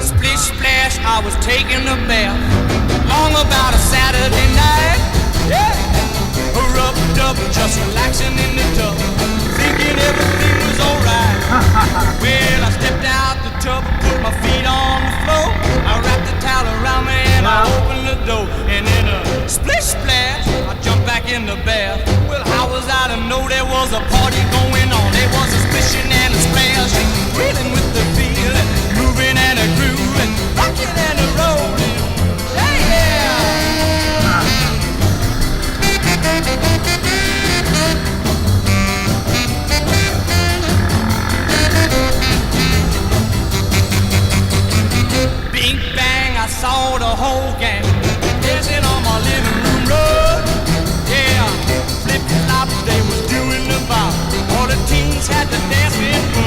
Splish splash, I was taking a bath. Long about a Saturday night. Yeah. Rubbed up, just relaxing in the tub, thinking everything was alright. Well, I stepped out the tub and put my feet on the floor. I wrapped the towel around me and I opened the door. And in a splish splash, I jumped back in the bath. Well, how was I to know there was a party going on? There was a splishing and a splash, reeling with the feeling, moving and a grooving, rocking and a rolling. Hey, yeah! Bing bang, I saw the whole gang dancing on my living room rug. Yeah, flip flop, they was doing the bop. All the teens had to dance.